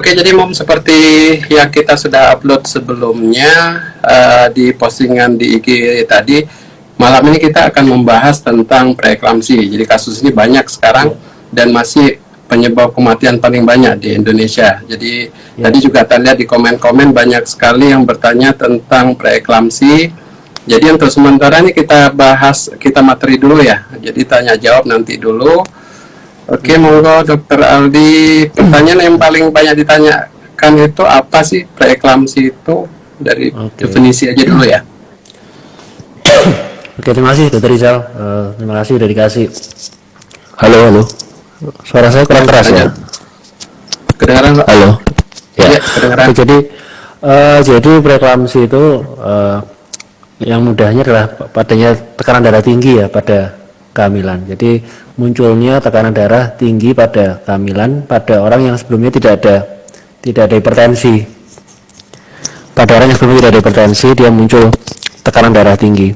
Oke, jadi Mom, seperti yang kita sudah upload sebelumnya di postingan di IG tadi, malam ini kita akan membahas tentang preeklamsi. Jadi kasus ini banyak sekarang dan masih penyebab kematian paling banyak di Indonesia. Jadi tadi juga kita lihat di komen-komen banyak sekali yang bertanya tentang preeklamsi. Jadi untuk sementara ini kita bahas, kita materi dulu ya. Jadi tanya jawab nanti dulu. Oke, monggo Dokter Aldi. Pertanyaan yang paling banyak ditanyakan itu apa sih preeklamsi itu? Dari definisi aja dulu ya. Oke, terima kasih Dokter Rizal. Terima kasih sudah dikasih. Halo. Suara saya kurang keras ya? Kedengaran Pak? Halo. Ya, kedengaran. Jadi preeklamsi itu yang mudahnya adalah padanya tekanan darah tinggi ya pada kehamilan. Jadi munculnya tekanan darah tinggi pada kehamilan pada orang yang sebelumnya tidak ada hipertensi. Pada orang yang sebelumnya tidak ada hipertensi, dia muncul tekanan darah tinggi.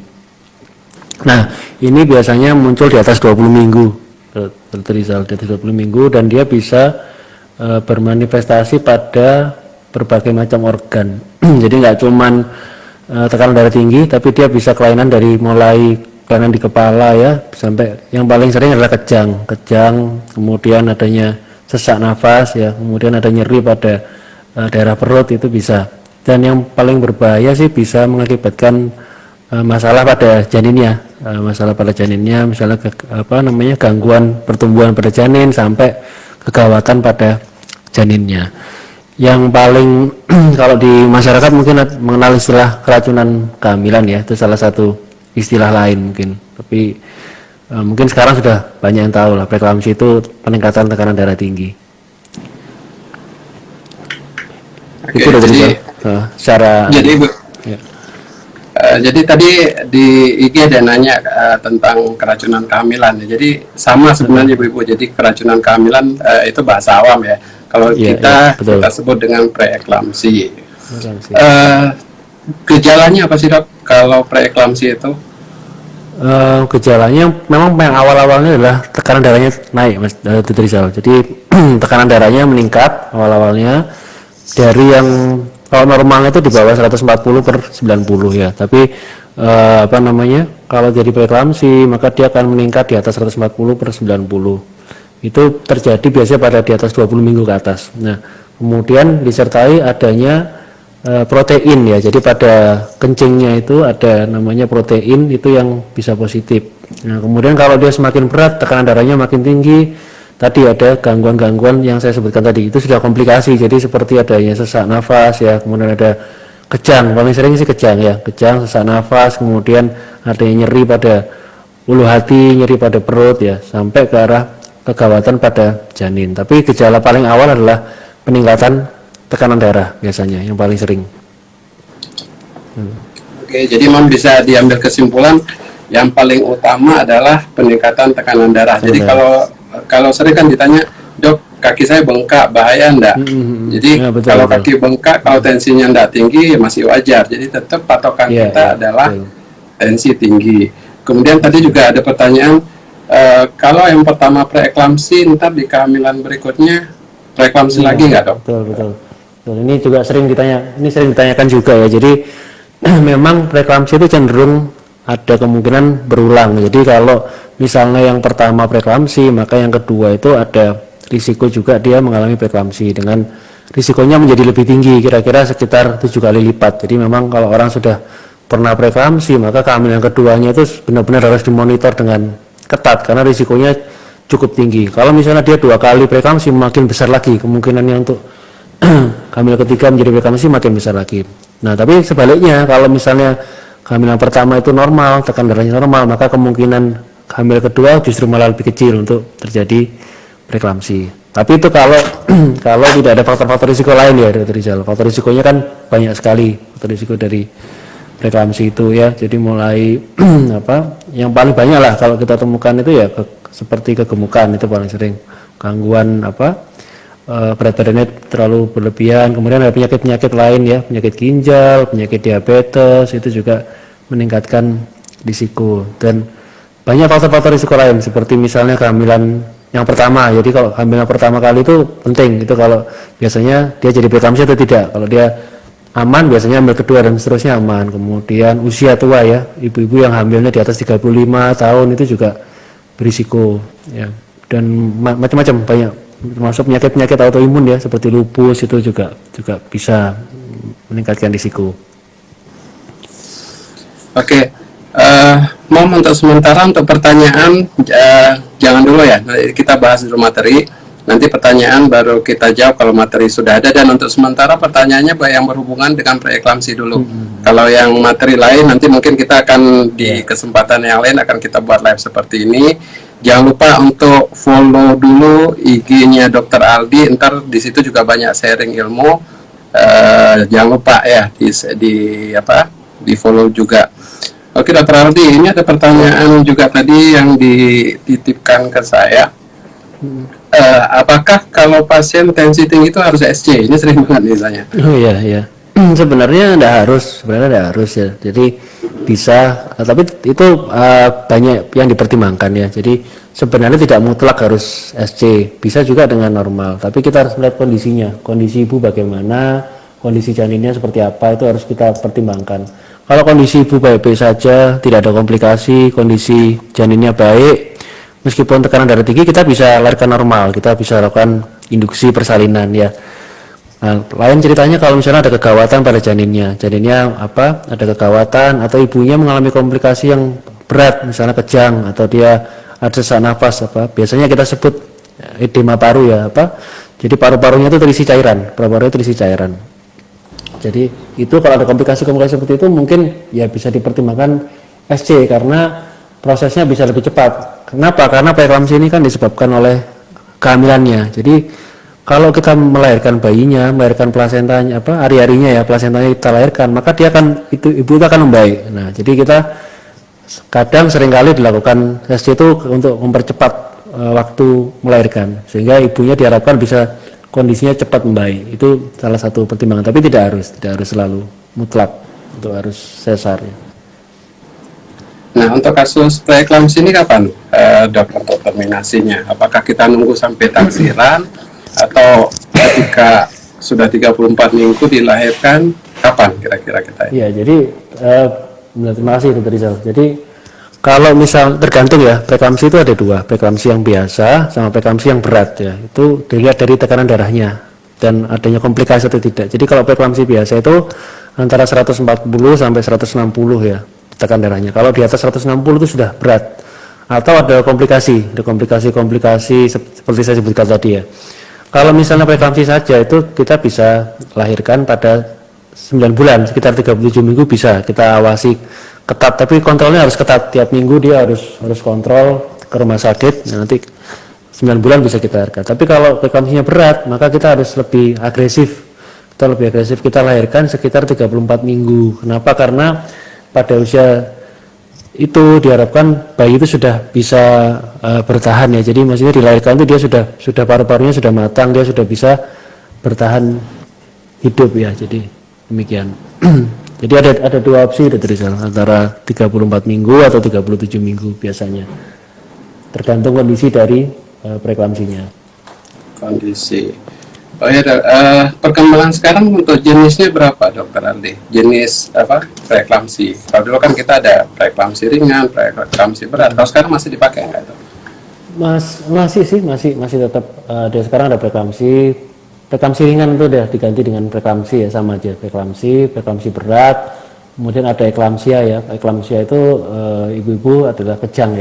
Nah, ini biasanya muncul di atas 20 minggu, Rizal, di atas 20 minggu, dan dia bisa bermanifestasi pada berbagai macam organ. Jadi nggak cuman tekanan darah tinggi, tapi dia bisa kelainan dari mulai kelainan di kepala ya, sampai yang paling sering adalah kejang, kemudian adanya sesak nafas ya, kemudian ada nyeri pada daerah perut, itu bisa. Dan yang paling berbahaya sih bisa mengakibatkan masalah pada janinnya, misalnya gangguan pertumbuhan pada janin sampai kegawatan pada janinnya. Yang paling kalau di masyarakat mungkin mengenal istilah keracunan kehamilan ya, itu salah satu istilah lain mungkin, tapi mungkin sekarang sudah banyak yang tahu lah preeklamsi itu peningkatan tekanan darah tinggi. Oke, Itu udah jadi secara jadi tadi di IG ada nanya tentang keracunan kehamilan. Jadi sama sebenarnya Ibu. Jadi keracunan kehamilan itu bahasa awam ya. Kalau kita sebut dengan preeklamsi. Gejalanya apa sih Dok kalau preeklamsi itu? Gejalanya memang yang awal-awalnya adalah tekanan darahnya naik, Mas Dr. Rizal. Jadi tekanan darahnya meningkat awal-awalnya dari yang kalau normalnya itu di bawah 140/90 ya. Tapi kalau jadi preeklamsi maka dia akan meningkat di atas 140/90. Itu terjadi biasanya pada di atas 20 minggu ke atas. Nah, kemudian disertai adanya protein ya, jadi pada kencingnya itu ada namanya protein, itu yang bisa positif. Nah, kemudian kalau dia semakin berat, tekanan darahnya makin tinggi, tadi ada gangguan-gangguan yang saya sebutkan tadi, itu sudah komplikasi. Jadi seperti adanya sesak nafas ya, kemudian ada kejang, paling sering sih kejang ya, sesak nafas, kemudian adanya nyeri pada ulu hati, nyeri pada perut ya, sampai ke arah kegawatan pada janin. Tapi gejala paling awal adalah peningkatan tekanan darah biasanya yang paling sering. Oke, jadi Mam bisa diambil kesimpulan yang paling utama adalah peningkatan tekanan darah. Jadi kalau sering kan ditanya, Dok, kaki saya bengkak, bahaya enggak? Jadi ya, kalau kaki bengkak, kalau tensinya enggak tinggi masih wajar. Jadi tetap patokan kita adalah tensi tinggi. Kemudian tadi juga ada pertanyaan, kalau yang pertama preeklamsi, ntar di kehamilan berikutnya preeklamsi lagi nggak Dok? Betul. Ini juga sering ditanyakan juga ya. Jadi memang preeklamsi itu cenderung ada kemungkinan berulang. Jadi kalau misalnya yang pertama preeklamsi, maka yang kedua itu ada risiko juga dia mengalami preeklamsi dengan risikonya menjadi lebih tinggi, kira-kira sekitar 7 kali lipat. Jadi memang kalau orang sudah pernah preeklamsi, maka kehamilan keduanya itu benar-benar harus dimonitor dengan ketat karena risikonya cukup tinggi. Kalau misalnya dia 2 kali preeklamsi, makin besar lagi kemungkinannya untuk kehamilan ketiga menjadi preeklamsi, makin besar lagi. Nah, tapi sebaliknya kalau misalnya kehamilan pertama itu normal, tekanan darahnya normal, maka kemungkinan kehamilan kedua justru malah lebih kecil untuk terjadi preeklamsi. Tapi itu kalau tidak ada faktor-faktor risiko lain ya, Dr. Rizal. Faktor risikonya kan banyak sekali, faktor risiko dari preeklamsi itu ya. Jadi mulai yang paling banyak lah kalau kita temukan itu ya seperti kegemukan, itu paling sering, gangguan berat badannya terlalu berlebihan, kemudian ada penyakit-penyakit lain ya, penyakit ginjal, penyakit diabetes, itu juga meningkatkan risiko. Dan banyak faktor-faktor risiko lain seperti misalnya kehamilan yang pertama. Jadi kalau hamil yang pertama kali itu penting, itu kalau biasanya dia jadi preeklamsi atau tidak. Kalau dia aman biasanya hamil kedua dan seterusnya aman. Kemudian usia tua ya, ibu-ibu yang hamilnya di atas 35 tahun itu juga berisiko ya. Dan macam-macam banyak, termasuk penyakit-penyakit autoimun ya seperti lupus itu juga bisa meningkatkan risiko. Oke, Mom, untuk sementara untuk pertanyaan jangan dulu ya, nanti kita bahas dulu materi, nanti pertanyaan baru kita jawab kalau materi sudah ada, dan untuk sementara pertanyaannya yang berhubungan dengan preeklamsi dulu. Kalau yang materi lain nanti mungkin kita akan di kesempatan yang lain akan kita buat live seperti ini. Jangan lupa untuk follow dulu IG-nya Dr. Aldi, ntar di situ juga banyak sharing ilmu. Jangan lupa ya di follow juga. Oke, Dr. Aldi, ini ada pertanyaan juga tadi yang dititipkan ke saya. Apakah kalau pasien tensi tinggi itu harus SC? Ini sering banget nih tanya. Oh iya. Sebenarnya tidak harus ya. Jadi bisa, tapi itu banyak yang dipertimbangkan ya. Jadi sebenarnya tidak mutlak harus SC, bisa juga dengan normal. Tapi kita harus melihat kondisinya, kondisi ibu bagaimana, kondisi janinnya seperti apa, itu harus kita pertimbangkan. Kalau kondisi ibu baik-baik saja, tidak ada komplikasi, kondisi janinnya baik, meskipun tekanan darah tinggi, kita bisa lahirkan normal, kita bisa lakukan induksi persalinan ya. Nah, lain ceritanya kalau misalnya ada kegawatan pada janinnya ada kegawatan atau ibunya mengalami komplikasi yang berat, misalnya kejang atau dia ada sesak nafas biasanya kita sebut edema paru ya jadi paru-parunya itu terisi cairan, paru-parunya terisi cairan. Jadi itu kalau ada komplikasi-komplikasi seperti itu mungkin ya bisa dipertimbangkan SC karena prosesnya bisa lebih cepat. Kenapa? Karena preeklamsi ini kan disebabkan oleh kehamilannya. Jadi kalau kita melahirkan bayinya, melahirkan plasentanya, ari-arinya ya, plasentanya kita lahirkan, maka ibu itu akan membaik. Nah, jadi kita kadang seringkali dilakukan SC itu untuk mempercepat waktu melahirkan, sehingga ibunya diharapkan bisa kondisinya cepat membaik. Itu salah satu pertimbangan, tapi tidak harus selalu mutlak untuk harus sesar ya. Nah, untuk kasus preeklamsi ini kapan dok untuk terminasinya? Apakah kita nunggu sampai taksiran atau ketika sudah 34 minggu dilahirkan, kapan kira-kira kita? Iya, jadi terima kasih Dr. Rizal. Jadi kalau misal tergantung ya, preeklamsi itu ada dua, preeklamsi yang biasa sama preeklamsi yang berat ya. Itu dilihat dari tekanan darahnya dan adanya komplikasi atau tidak. Jadi kalau preeklamsi biasa itu antara 140 sampai 160 ya tekanan darahnya. Kalau di atas 160 itu sudah berat atau ada komplikasi seperti saya sebutkan tadi ya. Kalau misalnya preeklamsi saja itu kita bisa lahirkan pada 9 bulan, sekitar 37 minggu bisa kita awasi ketat, tapi kontrolnya harus ketat, tiap minggu dia harus kontrol ke rumah sakit. Nah, nanti 9 bulan bisa kita lahirkan. Tapi kalau preeklamsinya berat, maka kita harus lebih agresif. Kita lahirkan sekitar 34 minggu. Kenapa? Karena pada usia itu diharapkan bayi itu sudah bisa bertahan ya. Jadi maksudnya dilahirkan itu dia sudah paru-parunya sudah matang, dia sudah bisa bertahan hidup ya. Jadi demikian. Jadi ada dua opsi Dr. Rizal, antara 34 minggu atau 37 minggu biasanya. Tergantung kondisi dari preeklamsinya. Kondisi. Oh ya, perkembangan sekarang untuk jenisnya berapa, Dokter Aldi? Jenis preeklamsi. Kalau dulu kan kita ada preeklamsi ringan, preeklamsi berat. Kalau sekarang masih dipakai nggak itu? Masih tetap ada. Sekarang ada preeklamsi ringan itu udah diganti dengan preeklamsi ya, sama aja preeklamsi berat, kemudian ada eklamsia ya. Eklamsia itu ibu-ibu adalah kejang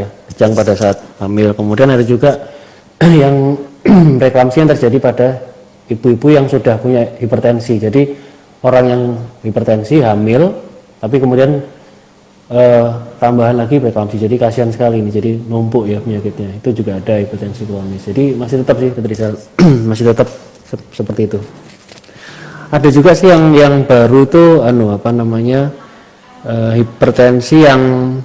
pada saat hamil. Kemudian ada juga yang preeklamsi yang terjadi pada ibu-ibu yang sudah punya hipertensi. Jadi orang yang hipertensi hamil tapi kemudian tambahan lagi preeklamsi, jadi kasihan sekali ini, jadi numpuk ya penyakitnya. Itu juga ada hipertensi kronis. Jadi masih tetap sih masih tetap seperti itu. Ada juga sih yang baru tuh hipertensi yang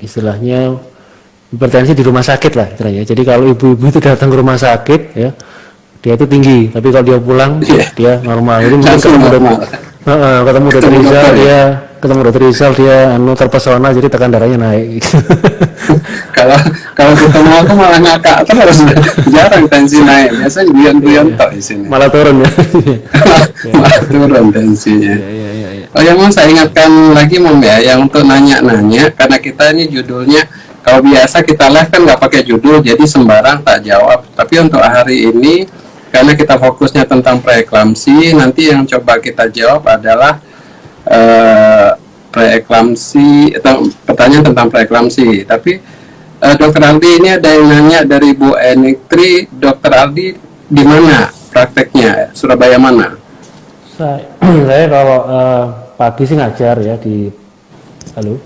istilahnya hipertensi di rumah sakit lah istilahnya. Jadi kalau ibu-ibu itu datang ke rumah sakit ya, dia itu tinggi, tapi kalau dia pulang dia normal. Jadi mungkin ketemu Dr. Rizal dia ketemu dokter Rizal dia terpesona jadi tekan darahnya naik. Kalau kalau ketemu aku malah ngakak terus, jarang tensi naik, biasanya guyon-guyon tok di sini. Malah turun ya. Malah turun tensinya. Iya. Oh ya, mau saya ingatkan lagi Mom ya, yang untuk nanya-nanya, karena kita ini judulnya, kalau biasa kita live kan nggak pakai judul, jadi sembarang tak jawab. Tapi untuk hari ini, karena kita fokusnya tentang preeklamsi, nanti yang coba kita jawab adalah preeklamsi, pertanyaan tentang preeklamsi. Tapi Dokter Aldi, ini ada yang nanya dari Bu Enikri, Dokter Aldi di mana prakteknya? Surabaya mana? Saya kalau pagi sih ngajar ya di halo.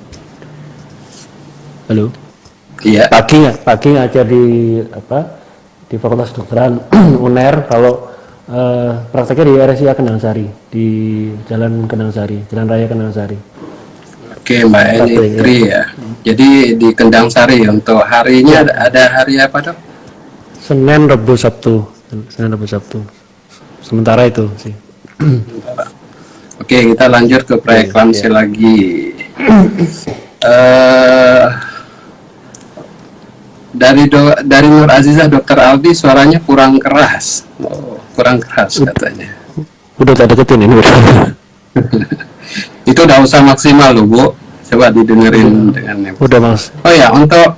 Iya. Pagi ngajar di di Fakultas Kedokteran UNER. Kalau prakteknya di RSIA Kendang Sari, di Jalan Kendang Sari, Jalan Raya Kendang Sari. Oke, Mbak Enikri ya. Jadi di Kendang Sari, untuk harinya ada hari apa dok? Senin, Rabu, Sabtu. Sementara itu sih. Oke, kita lanjut ke preeklamsi lagi. Dari Nur Azizah, Dokter Aldi suaranya kurang keras. Kurang keras katanya. Udah tak deketin ini. Itu udah usah maksimal loh Bu. Coba didengerin dengan Udah Mas. Oh ya, untuk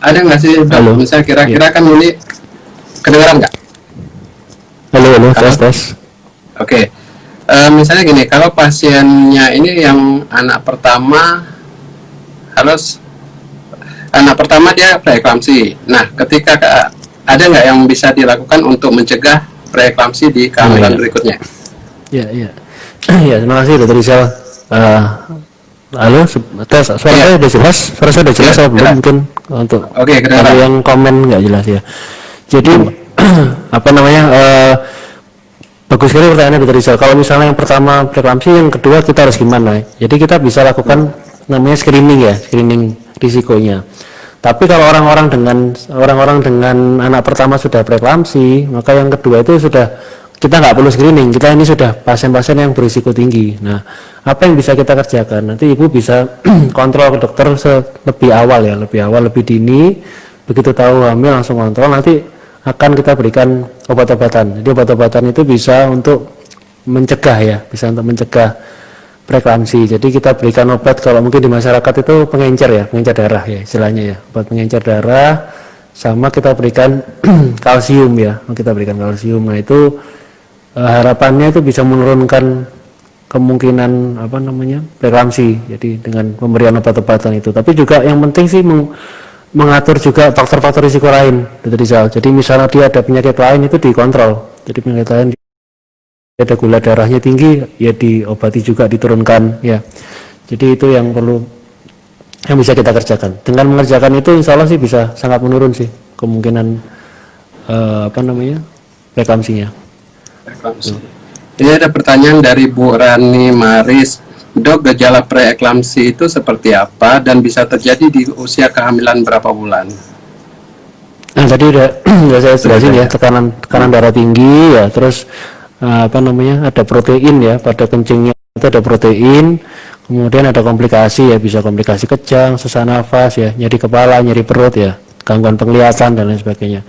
ada nggak sih Dok? Misalnya kira-kira kan ini kedengeran nggak? Halo, tes. Oke. Misalnya gini, kalau pasiennya ini yang anak pertama dia preeklamsi. Nah, ketika ada nggak yang bisa dilakukan untuk mencegah preeklamsi di kehamilan berikutnya? Iya. Ya, terima kasih Dokter Rizal. Halo, tes suara saya udah jelas? Suara saya udah jelas atau belum? Mungkin untuk kalau yang komen nggak jelas ya. Jadi bagus sekali pertanyaannya Dokter Rizal. Kalau misalnya yang pertama preeklamsi, yang kedua kita harus gimana? Jadi kita bisa lakukan namanya screening risikonya. Tapi kalau orang-orang dengan anak pertama sudah preeklamsi, maka yang kedua itu kita nggak perlu screening. Kita ini sudah pasien-pasien yang berisiko tinggi. Nah, apa yang bisa kita kerjakan? Nanti ibu bisa kontrol ke dokter lebih awal, lebih dini. Begitu tahu hamil langsung kontrol. Nanti akan kita berikan obat-obatan. Jadi obat-obatan itu bisa untuk mencegah preeklamsi. Jadi kita berikan obat, kalau mungkin di masyarakat itu pengencer darah ya istilahnya ya, obat pengencer darah, sama kita berikan kalsium ya, Nah itu harapannya itu bisa menurunkan kemungkinan preeklamsi. Jadi dengan pemberian obat-obatan itu. Tapi juga yang penting sih mengatur juga faktor-faktor risiko lain, Dr. Rizal. Jadi misalnya dia ada penyakit lain itu dikontrol. Jadi penyakit lain ada gula darahnya tinggi, ya diobati juga, diturunkan ya. Jadi itu yang bisa kita kerjakan. Dengan mengerjakan itu insya Allah sih bisa sangat menurun sih kemungkinan preeklamsinya. Ini ada pertanyaan dari Bu Rani Maris. Dok, gejala preeklamsi itu seperti apa dan bisa terjadi di usia kehamilan berapa bulan? Nah, tadi udah saya jelasin ya, tekanan darah tinggi ya, terus ada protein ya, pada kencingnya itu ada protein, kemudian ada komplikasi ya, bisa komplikasi kejang, sesak nafas ya, nyeri kepala, nyeri perut ya, gangguan penglihatan dan lain sebagainya.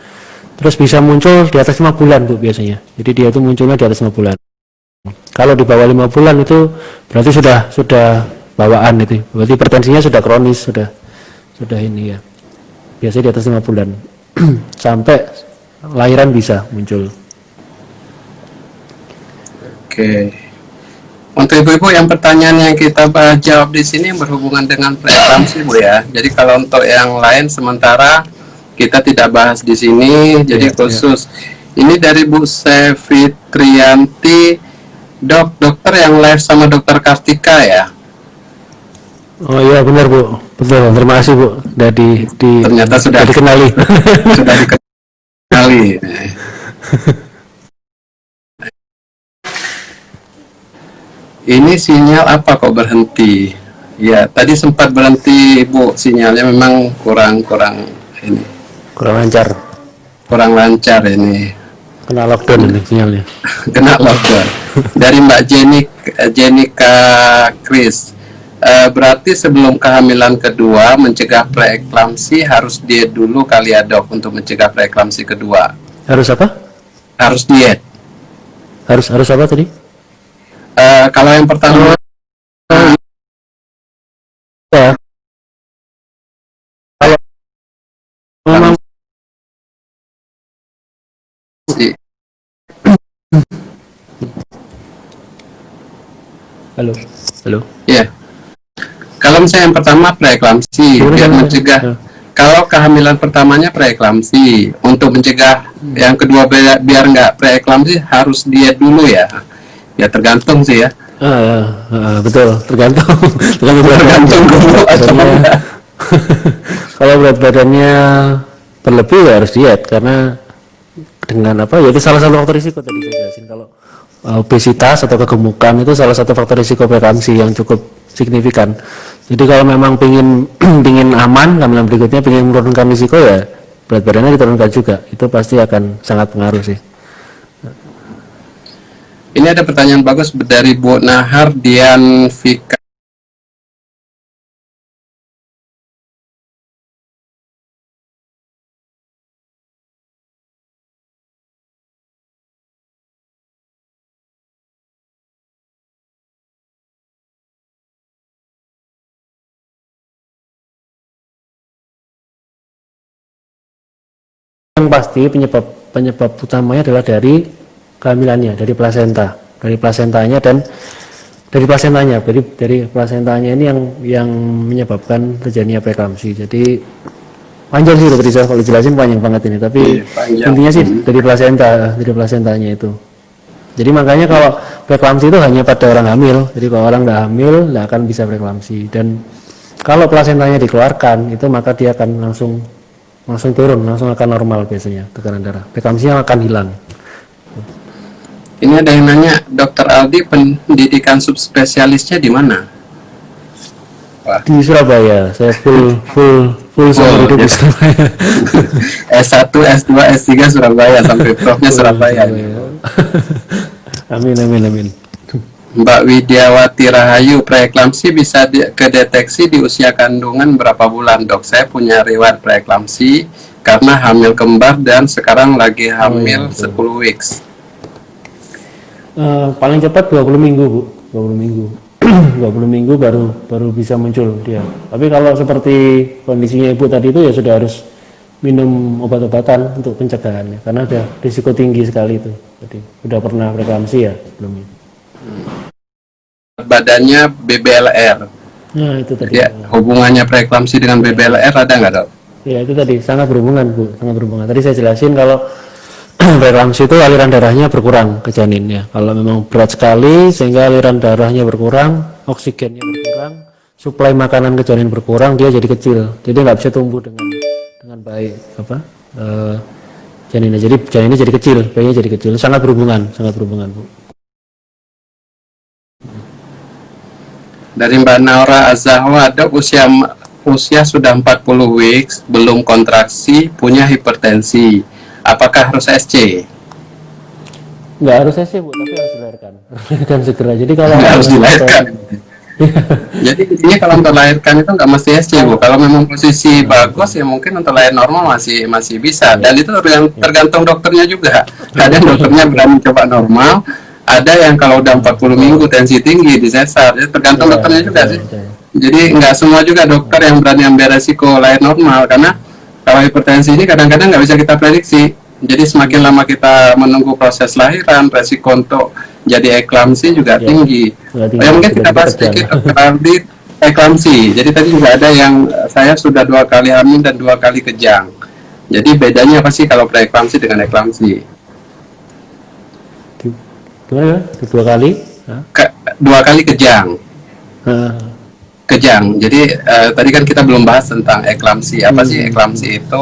Terus bisa muncul di atas 5 bulan Bu biasanya. Jadi dia itu munculnya di atas 5 bulan. Kalau di bawah 5 bulan itu berarti sudah bawaan itu. Berarti hipertensinya sudah kronis, sudah ini ya. Biasanya di atas 5 bulan. Sampai lahiran bisa muncul. Oke. Untuk ibu-ibu yang pertanyaan yang kita jawab di sini berhubungan dengan preeklamsi Bu ya. Jadi kalau untuk yang lain sementara kita tidak bahas di sini. Jadi khusus ini dari Bu Sefitrianti, dokter yang live sama Dokter Kartika ya. Oh iya benar Bu, betul. Terima kasih Bu. Ternyata sudah dikenali. Sudah dikenali. Ini sinyal apa kok berhenti? Ya, tadi sempat berhenti Bu, sinyalnya memang kurang ini. Kurang lancar. Kurang lancar ini. Kena lockdown ini sinyalnya. Kena lockdown. Dari Mbak Jenika Chris. Berarti sebelum kehamilan kedua mencegah preeklamsi harus diet dulu kali ya dok untuk mencegah preeklamsi kedua. Harus apa? Harus diet. Harus apa tadi? Kalau yang pertama Ya. Kalau memang si- halo. Halo. ya. Kalau misalnya yang pertama preeklamsi biar mencegah. Kalau kehamilan pertamanya preeklamsi, untuk mencegah yang kedua biar nggak preeklamsi harus diet dulu ya. Ya tergantung sih ya. Betul, tergantung Tergantung badannya. Kalau berat badannya berlebih ya harus diet, karena dengan apa ya, itu salah satu faktor risiko tadi saya jelasin. Kalau obesitas atau kegemukan itu salah satu faktor risiko preeklamsi yang cukup signifikan. Jadi kalau memang pingin aman, kehamilan berikutnya pingin menurunkan risiko, ya berat badannya diturunkan juga. Itu pasti akan sangat pengaruh sih. Ini ada pertanyaan bagus dari Bu Nahar Dian Vika. Yang pasti penyebab utamanya adalah dari kehamilannya, dari plasentanya dan dari plasentanya. Jadi dari plasentanya ini yang menyebabkan terjadinya preeklamsi. Jadi panjang sih tadi saya kalau jelasin panjang banget ini, tapi intinya sih dari plasentanya itu. Jadi makanya kalau preeklamsi itu hanya pada orang hamil. Jadi kalau orang nggak hamil nggak akan bisa preeklamsi. Dan kalau plasentanya dikeluarkan itu maka dia akan langsung turun, langsung akan normal biasanya tekanan darah. Preeklamsinya akan hilang. Ini ada yang nanya, Dokter Aldi pendidikan subspesialisnya di mana? Di Surabaya. Saya full seumur hidup di Surabaya. S1, S2, S3 Surabaya sampai profnya Surabaya. Amin. Mbak Widiawati Rahayu, preeklamsi bisa kedeteksi di usia kandungan berapa bulan, dok? Saya punya riwayat preeklamsi karena hamil kembar dan sekarang lagi hamil 10 weeks. Paling cepat 20 minggu, Bu. 20 minggu. 20 minggu baru bisa muncul dia. Tapi kalau seperti kondisinya Ibu tadi itu ya sudah harus minum obat-obatan untuk pencegahannya, karena ada risiko tinggi sekali itu. Jadi sudah pernah preeklamsi ya sebelumnya. Badannya BBLR. Nah itu tadi. Ya, hubungannya preeklamsi dengan BBLR ada nggak, dok? Ya itu tadi sangat berhubungan, Bu, sangat berhubungan. Tadi saya jelasin kalau preeklamsi itu aliran darahnya berkurang ke janinnya. Kalau memang berat sekali sehingga aliran darahnya berkurang, oksigennya berkurang, suplai makanan ke janin berkurang, dia jadi kecil. Jadi nggak bisa tumbuh dengan baik janinnya. Jadi janinnya jadi kecil, bayinya jadi kecil. Sangat berhubungan, Bu. Dari Mbak Naura Azahwa, dok, usia sudah 40 weeks, belum kontraksi, punya hipertensi. Apakah harus SC? Nggak harus SC, Bu, tapi harus dilahirkan. Dilahirkan segera. Jadi kalau harus dilahirkan. Jadi intinya kalau untuk melahirkan itu nggak mesti SC, Bu. Kalau memang posisi bagus ya mungkin untuk lahir normal masih bisa. Dan itu tergantung dokternya juga. Kadang dokternya berani coba normal, ada yang kalau udah 40 minggu tensi tinggi di sesar. Jadi tergantung dokternya juga sih. Jadi nggak semua juga dokter yang berani ambil resiko lahir normal, karena kalau hipertensi ini kadang-kadang nggak bisa kita prediksi. Jadi semakin lama kita menunggu proses lahiran, resiko untuk jadi eklamsi juga tinggi. Ya mungkin kita bahas sedikit di eklamsi. Jadi tadi juga ada yang saya sudah 2 kali hamil dan 2 kali kejang. Jadi bedanya apa sih kalau preeklamsi dengan eklamsi? Gimana? 2 kali? 2 kali kejang. Kejang. Jadi tadi kan kita belum bahas tentang eklamsi. Apa sih eklamsi itu?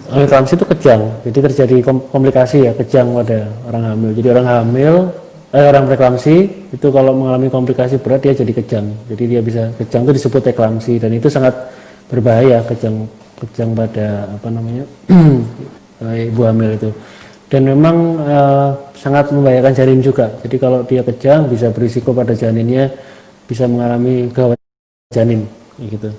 Eklamsi itu kejang, jadi terjadi komplikasi ya, kejang pada orang hamil. Jadi orang preeklamsi itu kalau mengalami komplikasi berat dia jadi kejang. Jadi dia bisa kejang, itu disebut eklamsi, dan itu sangat berbahaya, kejang pada ibu hamil itu. Dan memang sangat membahayakan janin juga. Jadi kalau dia kejang bisa berisiko pada janinnya, bisa mengalami gawat janin gitu.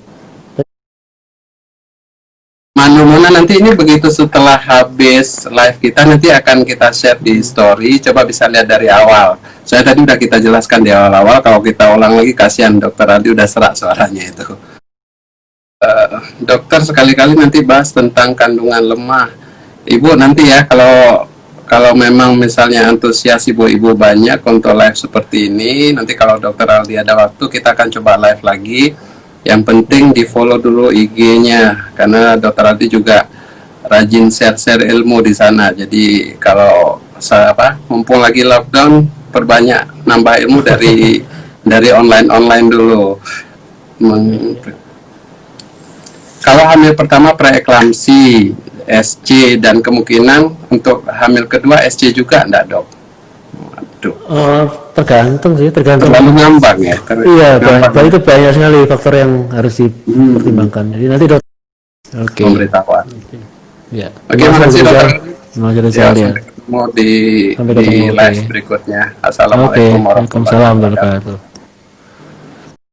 Mana nanti ini begitu setelah habis live kita nanti akan kita share di story, coba bisa lihat dari awal. Saya tadi udah kita jelaskan di awal-awal, kalau kita ulang lagi kasihan dokter Aldi udah serak suaranya itu. Dokter sekali-kali nanti bahas tentang kandungan lemah. Ibu nanti ya kalau memang misalnya antusias ibu-ibu banyak untuk live seperti ini, nanti kalau dokter Aldi ada waktu kita akan coba live lagi. Yang penting di follow dulu IG-nya karena dokter Aldi juga rajin share-share ilmu di sana. Jadi kalau mumpung lagi lockdown, perbanyak nambah ilmu dari online dulu. Kalau hamil pertama preeklamsi, SC, dan kemungkinan untuk hamil kedua SC juga enggak, Dok? Tergantung sih, tergantung. Terlalu ngambang ya? Iya, itu banyak sekali faktor yang harus dipertimbangkan. Jadi nanti dokter pemberitahuan. Ya. Oke, makasih dokter. Ya, Ya, sampai ketemu di live berikutnya. Assalamualaikum warahmatullahi Waalaikumsalam warahmatullahi wabarakatuh.